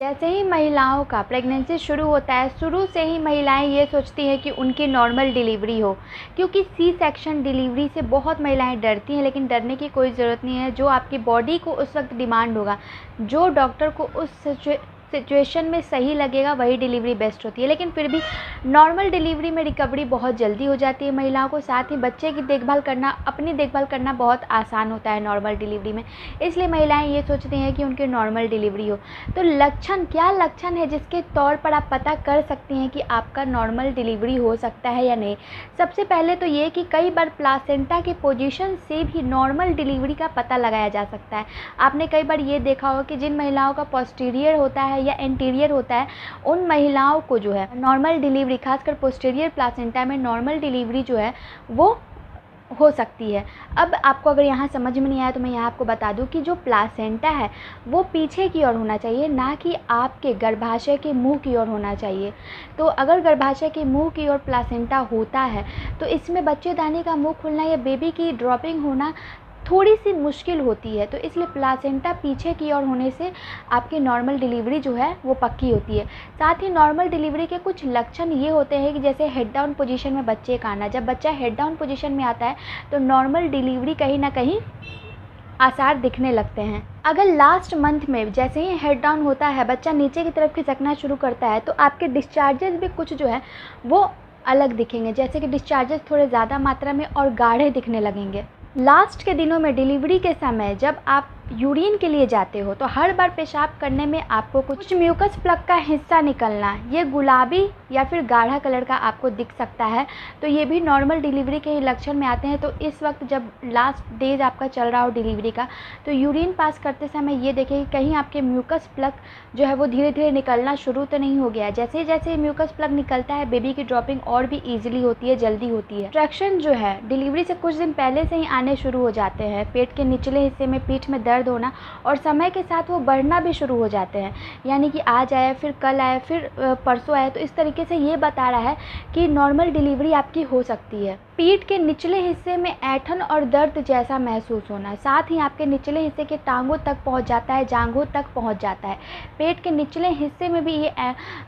जैसे ही महिलाओं का प्रेगनेंसी शुरू होता है, शुरू से ही महिलाएं ये सोचती हैं कि उनकी नॉर्मल डिलीवरी हो, क्योंकि सी सेक्शन डिलीवरी से बहुत महिलाएं डरती हैं। लेकिन डरने की कोई ज़रूरत नहीं है। जो आपकी बॉडी को उस वक्त डिमांड होगा, जो डॉक्टर को उस सिचुएशन में सही लगेगा, वही डिलीवरी बेस्ट होती है। लेकिन फिर भी नॉर्मल डिलीवरी में रिकवरी बहुत जल्दी हो जाती है महिलाओं को। साथ ही बच्चे की देखभाल करना, अपनी देखभाल करना बहुत आसान होता है नॉर्मल डिलीवरी में। इसलिए महिलाएं ये सोचती हैं कि उनकी नॉर्मल डिलीवरी हो। तो लक्षण, क्या लक्षण है जिसके तौर पर आप पता कर सकती हैं कि आपका नॉर्मल डिलीवरी हो सकता है या नहीं? सबसे पहले तो ये कि कई बार प्लासेंटा की पोजीशन से भी नॉर्मल डिलीवरी का पता लगाया जा सकता है। आपने कई बार ये देखा होगा कि जिन महिलाओं का पोस्टीरियर होता है या एंटीरियर होता है, उन महिलाओं को जो है नॉर्मल डिलीवरी, खासकर पोस्टीरियर प्लासेंटा में नॉर्मल डिलीवरी जो है वो हो सकती है। अब आपको अगर यहाँ समझ में नहीं आया तो मैं यहाँ आपको बता दूँ कि जो प्लासेंटा है वो पीछे की ओर होना चाहिए, ना कि आपके गर्भाशय के मुंह की ओर होना चाहिए। तो अगर गर्भाशय के मुंह की ओर प्लासेंटा होता है तो इसमें बच्चेदानी का मुंह खुलना या बेबी की ड्रॉपिंग होना थोड़ी सी मुश्किल होती है। तो इसलिए प्लासेंटा पीछे की ओर होने से आपकी नॉर्मल डिलीवरी जो है वो पक्की होती है। साथ ही नॉर्मल डिलीवरी के कुछ लक्षण ये होते हैं कि जैसे हेड डाउन पोजीशन में बच्चे का आना। जब बच्चा हेड डाउन पोजीशन में आता है तो नॉर्मल डिलीवरी कहीं ना कहीं आसार दिखने लगते हैं। अगर लास्ट मंथ में जैसे ही हेड डाउन होता है, बच्चा नीचे की तरफ खिसकना शुरू करता है, तो आपके डिस्चार्जेस भी कुछ जो है वो अलग दिखेंगे। जैसे कि डिस्चार्जेस थोड़े ज़्यादा मात्रा में और गाढ़े दिखने लगेंगे। लास्ट के दिनों में डिलीवरी के समय जब आप यूरिन के लिए जाते हो तो हर बार पेशाब करने में आपको कुछ म्यूकस प्लग का हिस्सा निकलना, ये गुलाबी या फिर गाढ़ा कलर का आपको दिख सकता है। तो ये भी नॉर्मल डिलीवरी के ही लक्षण में आते हैं। तो इस वक्त जब लास्ट डेज आपका चल रहा हो डिलीवरी का, तो यूरिन पास करते समय ये देखें कि कहीं आपके म्यूकस प्लग जो है वो धीरे धीरे निकलना शुरू तो नहीं हो गया। जैसे जैसे म्यूकस प्लग निकलता है, बेबी की ड्रॉपिंग और भी ईजिली होती है, जल्दी होती है। कंट्रैक्शन जो है डिलीवरी से कुछ दिन पहले से ही आने शुरू हो जाते हैं। पेट के निचले हिस्से में पीठ में दर्द होना और समय के साथ वो बढ़ना भी शुरू हो जाते हैं। यानी कि आज आया, फिर कल आया, फिर परसों आया। तो इस तरीके से ये बता रहा है कि नॉर्मल डिलीवरी आपकी हो सकती है। पीठ के निचले हिस्से में ऐंठन और दर्द जैसा महसूस होना, साथ ही आपके निचले हिस्से के टांगों तक पहुंच जाता है, जांघों तक पहुंच जाता है। पेट के निचले हिस्से में भी ये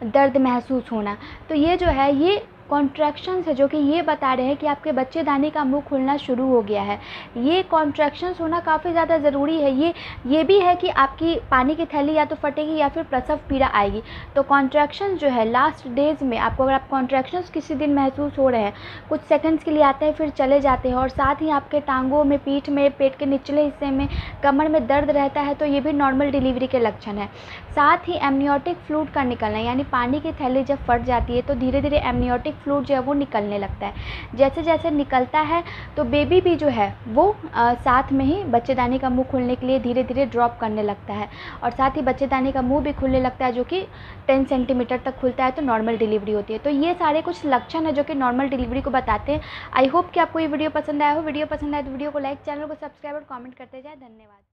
दर्द महसूस होना। तो ये जो है ये कॉन्ट्रैक्शंस है जो कि ये बता रहे हैं कि आपके बच्चेदानी का मुंह खुलना शुरू हो गया है। ये कॉन्ट्रैक्शंस होना काफ़ी ज़्यादा ज़रूरी है। ये भी है कि आपकी पानी की थैली या तो फटेगी या फिर प्रसव पीड़ा आएगी। तो कॉन्ट्रैक्शंस जो है लास्ट डेज़ में आपको, अगर आप कॉन्ट्रैक्शंस किसी दिन महसूस हो रहे हैं, कुछ सेकंड्स के लिए आते हैं फिर चले जाते हैं, और साथ ही आपके टांगों में, पीठ में, पेट के निचले हिस्से में, कमर में दर्द रहता है, तो ये भी नॉर्मल डिलीवरी के लक्षण है। साथ ही एमनियोटिक फ्लूइड का निकलना, यानी पानी की थैली जब फट जाती है तो धीरे धीरे एमनियोटिक फ्लूइड जो है वो निकलने लगता है। जैसे जैसे निकलता है तो बेबी भी जो है वो साथ में ही बच्चेदानी का मुंह खुलने के लिए धीरे धीरे ड्रॉप करने लगता है, और साथ ही बच्चेदानी का मुंह भी खुलने लगता है, जो कि 10 सेंटीमीटर तक खुलता है। तो नॉर्मल डिलीवरी होती है। तो ये सारे कुछ लक्षण है जो कि नॉर्मल डिलीवरी को बताते हैं। आई होप कि आपको ये वीडियो पसंद आया हो। वीडियो पसंद आए तो वीडियो को लाइक, चैनल को सब्सक्राइब और कॉमेंट करते जाए। धन्यवाद।